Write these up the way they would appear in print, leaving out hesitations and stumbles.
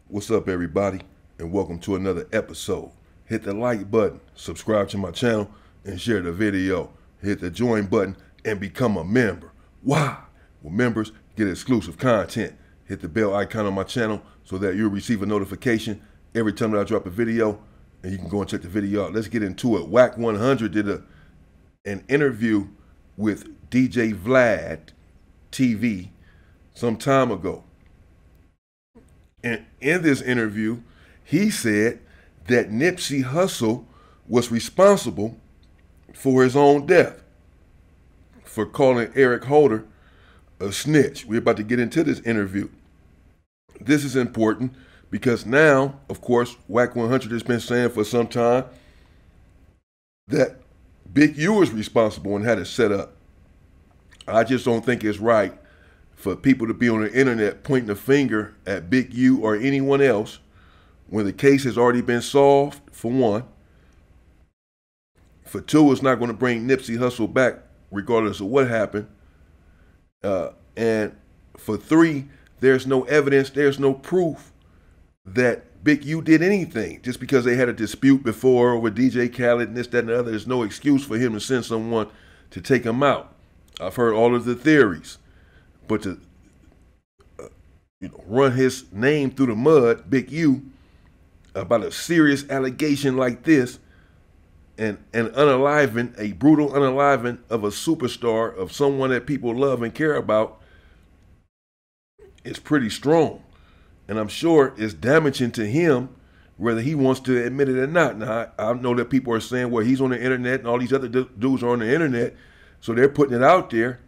What's up, everybody, and welcome to another episode. Hit the like button, subscribe to my channel, and share the video. Hit the join button and become a member. Why? Well, members get exclusive content. Hit the bell icon on my channel so that you'll receive a notification every time that I drop a video, and you can go and check the video out. Let's get into it. Wack100 did an interview with DJ Vlad TV some time ago. And in this interview, he said that Nipsey Hussle was responsible for his own death, for calling Eric Holder a snitch. We're about to get into this interview. This is important because now, of course, Wack100 has been saying for some time that Big U is responsible and had it set up. I just don't think it's right for people to be on the internet pointing a finger at Big U or anyone else when the case has already been solved, for one. For two, it's not going to bring Nipsey Hussle back regardless of what happened. And for three, there's no evidence, there's no proof that Big U did anything. Just because they had a dispute before with DJ Khaled and this, that, and the other, there's no excuse for him to send someone to take him out. I've heard all of the theories. But to run his name through the mud, Big U, about a serious allegation like this, and unaliving, a brutal unaliving of a superstar, of someone that people love and care about, is pretty strong. And I'm sure it's damaging to him, whether he wants to admit it or not. Now, I know that people are saying, well, he's on the internet and all these other dudes are on the internet, so they're putting it out there.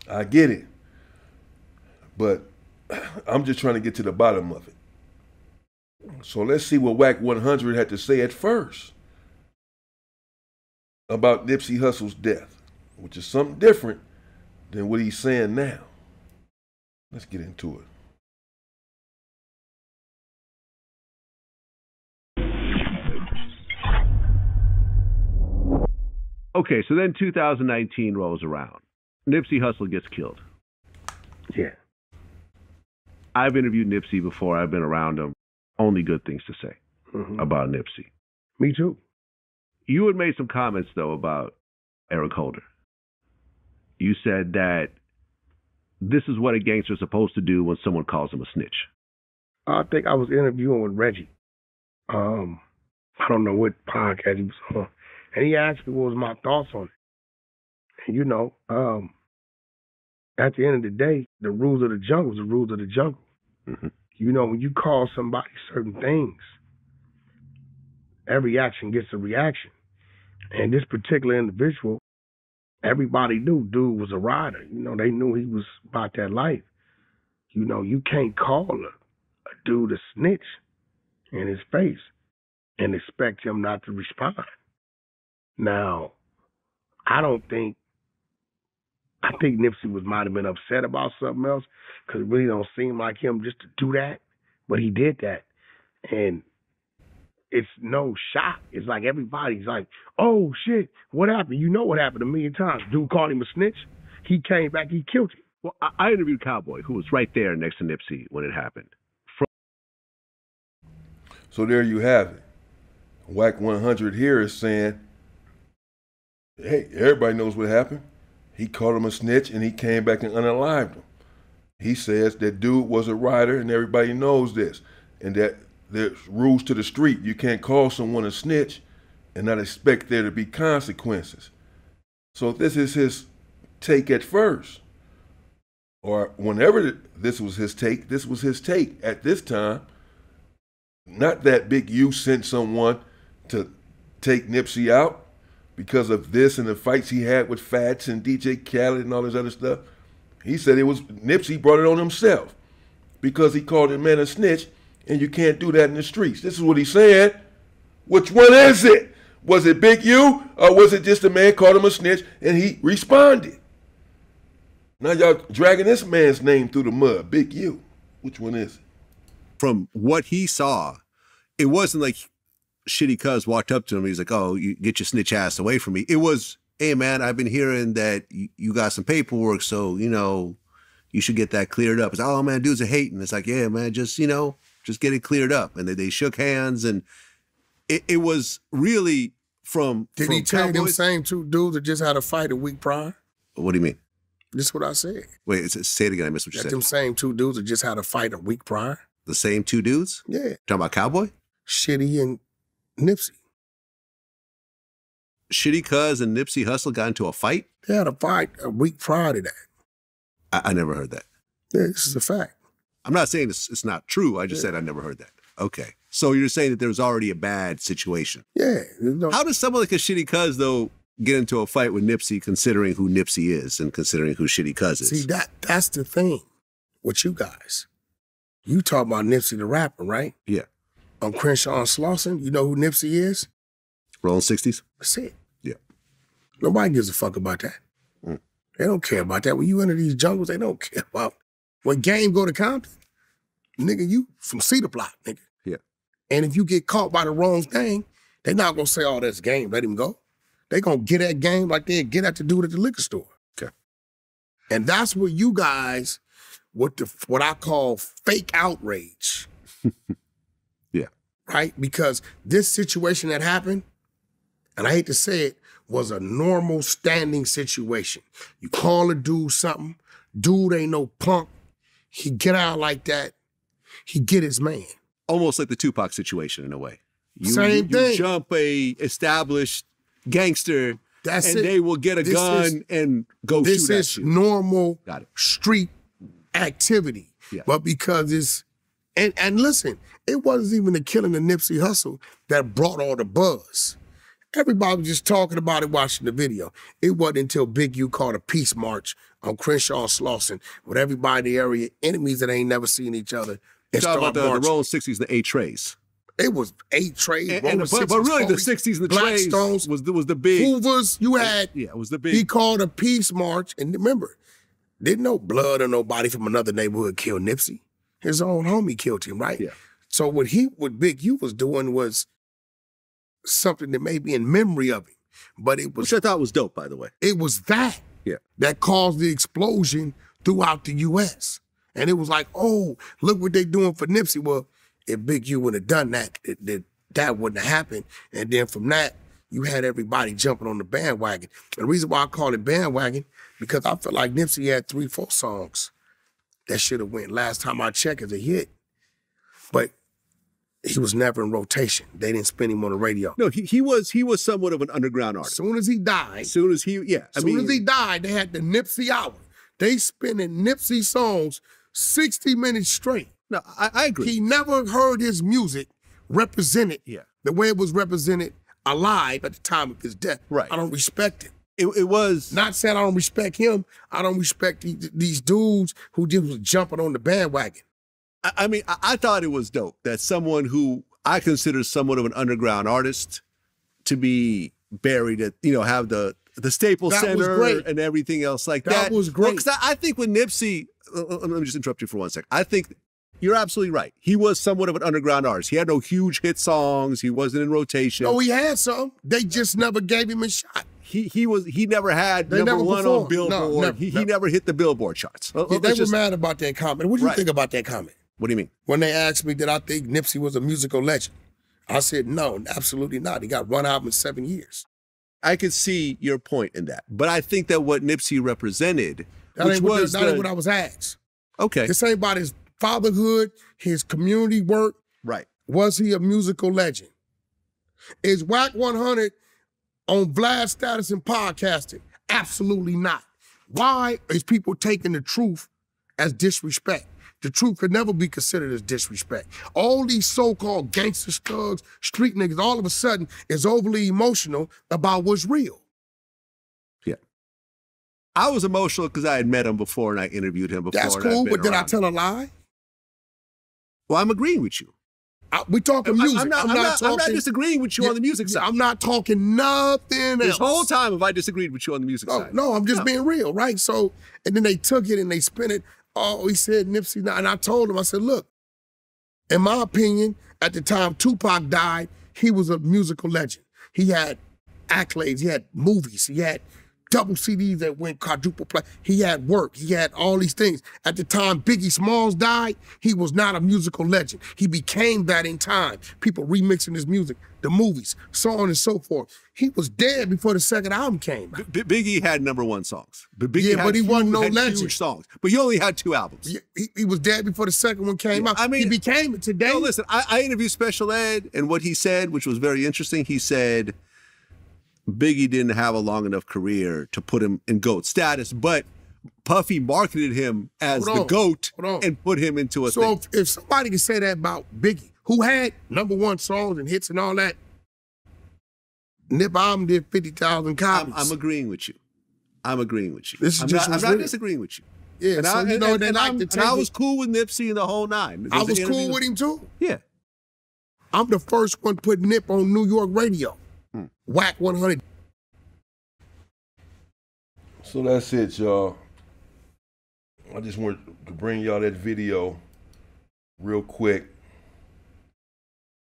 I get it. But I'm just trying to get to the bottom of it. So let's see what Wack100 had to say at first about Nipsey Hussle's death, which is something different than what he's saying now. Let's get into it. Okay, so then 2019 rolls around. Nipsey Hussle gets killed. Yeah. I've interviewed Nipsey before. I've been around him. Only good things to say about Nipsey. Me too. You had made some comments, though, about Eric Holder. You said that this is what a gangster's supposed to do when someone calls him a snitch. I think I was interviewing with Reggie. I don't know what podcast he was on. And he asked me what was my thoughts on it. And, at the end of the day, the rules of the jungle is the rules of the jungle. Mm-hmm. When you call somebody certain things, every action gets a reaction. And this particular individual, everybody knew dude was a rider. They knew he was about that life. You can't call a dude a snitch in his face and expect him not to respond. Now, I think Nipsey might have been upset about something else, because it really don't seem like him just to do that, but he did that. And it's no shock. It's like everybody's like, oh, shit, what happened? You know what happened a million times. Dude called him a snitch. He came back, he killed him. Well, I interviewed Cowboy, who was right there next to Nipsey when it happened. So there you have it. Wack100 here is saying, hey, everybody knows what happened. He called him a snitch and he came back and unalived him. He says that dude was a rider and everybody knows this, and that there's rules to the street. You can't call someone a snitch and not expect there to be consequences. So this is his take at first, or whenever this was his take at this time. Not that Big U sent someone to take Nipsey out because of this and the fights he had with Fats and DJ Khaled and all this other stuff. He said it was Nipsey brought it on himself because he called a man a snitch, and you can't do that in the streets. This is what he said. Which one is it? Was it Big U, or was it just a man called him a snitch and he responded? Now y'all dragging this man's name through the mud. Big U. Which one is it? From what he saw, it wasn't like Shitty Cuz walked up to him. He's like, oh, you get your snitch ass away from me. It was, hey, man, I've been hearing that you got some paperwork, so, you should get that cleared up. It's, oh, man, dudes are hating. It's like, yeah, man, just, Just get it cleared up. And they shook hands, and it was really from Did he tell you them same two dudes that just had a fight a week prior? What do you mean? This is what I said. Wait, say it again. I missed what you said. Them same two dudes that just had a fight a week prior? The same two dudes? Yeah. Talking about Cowboy? Shitty and Nipsey. Shitty Cuz and Nipsey Hussle got into a fight? They had a fight a week prior to that. I never heard that. Yeah, this is a fact. I'm not saying it's not true. I just said I never heard that. Okay. So you're saying that there was already a bad situation. Yeah. How does someone like a Shitty Cuz, though, get into a fight with Nipsey, considering who Nipsey is and considering who Shitty Cuz is? See, that's the thing with you guys. You talk about Nipsey the rapper, right? Yeah. On Crenshaw and Slauson, you know who Nipsey is? Rolling 60s? That's it. Yeah. Nobody gives a fuck about that. They don't care about that. When you enter these jungles, they don't care about. When Game go to Compton, nigga, you from Cedar Block, nigga. Yeah. And if you get caught by the wrong thing, they not gonna say, oh, that's Game, let him go. They gonna get at Game like they get at the dude at the liquor store. Okay. And that's where you guys, what I call fake outrage. Yeah. Right? Because this situation that happened, and I hate to say it, was a normal standing situation. You call a dude something, dude ain't no punk. He get out like that, he get his man. Almost like the Tupac situation in a way. Same thing. You jump a established gangster, they will get a gun and go shoot at you. This is normal street activity. Yeah. But because it's, and listen, it wasn't even the killing of Nipsey Hussle that brought all the buzz. Everybody was just talking about it, watching the video. It wasn't until Big U called a peace march on Crenshaw and Slauson with everybody in the area, enemies that ain't never seen each other. Talk about the Rolling 60s, the 8 trays. It was 8 trays. But really, the 60s and the trays was the big. Hoovers, you had. Yeah, it was the big. He called a peace march, and remember, didn't no blood or nobody from another neighborhood kill Nipsey. His own homie killed him, right? Yeah. So what Big U was doing was something that may be in memory of him, but it was. Which I thought was dope, by the way. It was that. Yeah. That caused the explosion throughout the U.S. And it was like, oh, look what they doing for Nipsey. Well, if Big U would have done that, that wouldn't have happened. And then from that, you had everybody jumping on the bandwagon. And the reason why I call it bandwagon, because I feel like Nipsey had 3-4 songs that should have went last time I checked as a hit. But he was never in rotation. They didn't spin him on the radio. No, he was somewhat of an underground artist. As soon as he died. As soon as he died, they had the Nipsey hour. They spinning Nipsey songs 60 minutes straight. No, I agree. He never heard his music represented the way it was represented alive at the time of his death. Right. I don't respect it. It was... Not saying I don't respect him. I don't respect these dudes who just was jumping on the bandwagon. I mean, I thought it was dope that someone who I consider somewhat of an underground artist to be buried at, have the Staples Center and everything else like that. That was great. Because I think with Nipsey, let me just interrupt you for 1 second. I think you're absolutely right. He was somewhat of an underground artist. He had no huge hit songs. He wasn't in rotation. No, he had some. They just never gave him a shot. He never had number one on Billboard. He never hit the Billboard charts. They were mad about that comment. What do you think about that comment? What do you mean? When they asked me, did I think Nipsey was a musical legend? I said, no, absolutely not. He got one album in 7 years. I could see your point in that. But I think that what Nipsey represented, that ain't what I was asked. Okay. This ain't about his fatherhood, his community work. Right. Was he a musical legend? Is Wack100 on Vlad status in podcasting? Absolutely not. Why is people taking the truth as disrespect? The truth could never be considered as disrespect. All these so-called gangster thugs, street niggas, all of a sudden is overly emotional about what's real. Yeah. I was emotional because I had met him before and I interviewed him before. That's cool, but did I tell a lie? Well, I'm agreeing with you. We talking music. I'm not disagreeing with you on the music side. I'm not talking nothing else. This whole time have I disagreed with you on the music side? No, I'm just being real, right? So, and then they took it and they spin it. Oh, he said Nipsey. And I told him, I said, look, in my opinion, at the time Tupac died, he was a musical legend. He had accolades, he had movies, he had double CDs that went quadruple play. He had work. He had all these things. At the time Biggie Smalls died, he was not a musical legend. He became that in time. People remixing his music, the movies, so on and so forth. He was dead before the second album came out. Biggie had #1 songs. Biggie but he wasn't no legend. Huge songs. But he only had 2 albums. Yeah, he was dead before the second one came out. I mean, he became it today. No, listen, I interviewed Special Ed, and what he said, which was very interesting, he said Biggie didn't have a long enough career to put him in GOAT status, but Puffy marketed him as the GOAT and put him into a thing. So if somebody can say that about Biggie, who had #1 songs and hits and all that, Nip album did 50,000 copies. I'm agreeing with you. I'm agreeing with you. I'm not disagreeing with you. Yeah, and I was cool with Nipsey and the whole nine. I was cool with him too. Yeah. I'm the first one to put Nip on New York radio. Wack100. So that's it, y'all. I just wanted to bring y'all that video real quick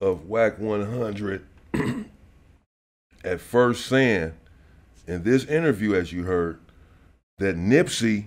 of Wack100 at first saying in this interview, as you heard, that Nipsey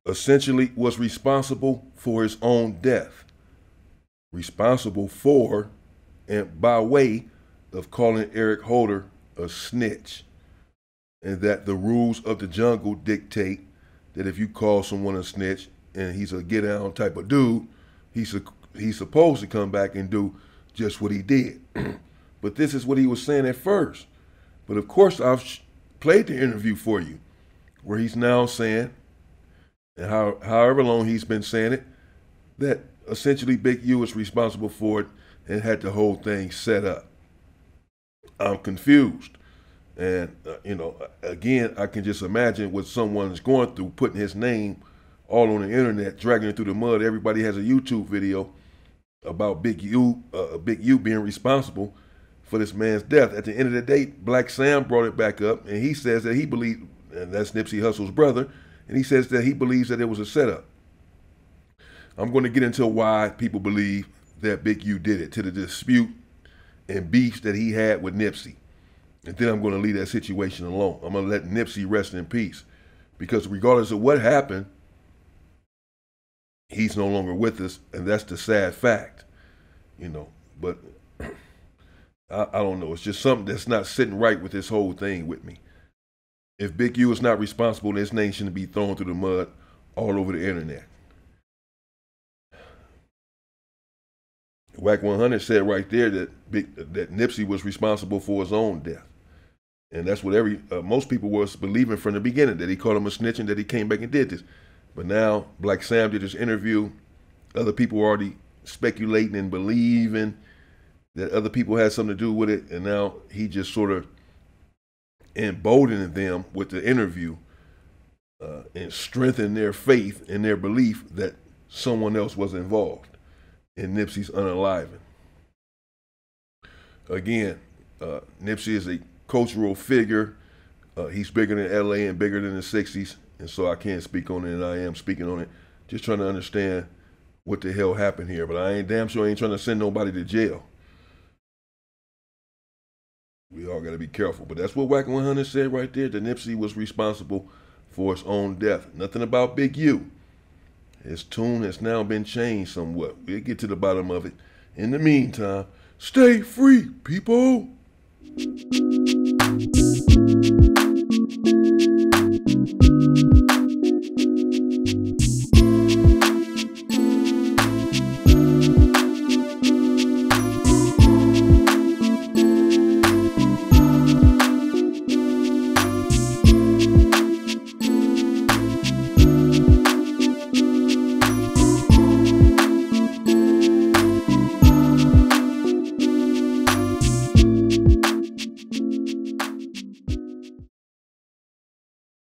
essentially was responsible for his own death. Responsible for and by way of calling Eric Holder a snitch. And that the rules of the jungle dictate that if you call someone a snitch and he's a get down type of dude, he's supposed to come back and do just what he did. But this is what he was saying at first. But of course, I've played the interview for you where he's now saying, and however long he's been saying it, that essentially Big U is responsible for it and had the whole thing set up. I'm confused. And, again, I can just imagine what someone is going through, putting his name all on the internet, dragging it through the mud. Everybody has a YouTube video about Big U being responsible for this man's death. At the end of the day, Black Sam brought it back up, and he says that he believed, and that's Nipsey Hussle's brother, and he says that he believes that it was a setup. I'm going to get into why people believe that Big U did it, to the dispute and beefs that he had with Nipsey. And then I'm going to leave that situation alone. I'm going to let Nipsey rest in peace. Because regardless of what happened, he's no longer with us, and that's the sad fact. But I don't know. It's just something that's not sitting right with this whole thing with me. If Big U is not responsible, his name shouldn't be thrown through the mud all over the internet. Wack100 said right there that Nipsey was responsible for his own death. And that's what most people was believing from the beginning, that he called him a snitch and that he came back and did this. But now Black Sam did this interview. Other people were already speculating and believing that other people had something to do with it. And now he just sort of emboldened them with the interview and strengthened their faith and their belief that someone else was involved in Nipsey's unaliving. Again, Nipsey is a cultural figure. He's bigger than LA and bigger than the 60s. And so I can't speak on it, and I am speaking on it. Just trying to understand what the hell happened here. But I ain't damn sure ain't trying to send nobody to jail. We all got to be careful. But that's what Wack100 said right there, that Nipsey was responsible for his own death. Nothing about Big U. His tune has now been changed somewhat. We'll get to the bottom of it. In the meantime, stay free, people.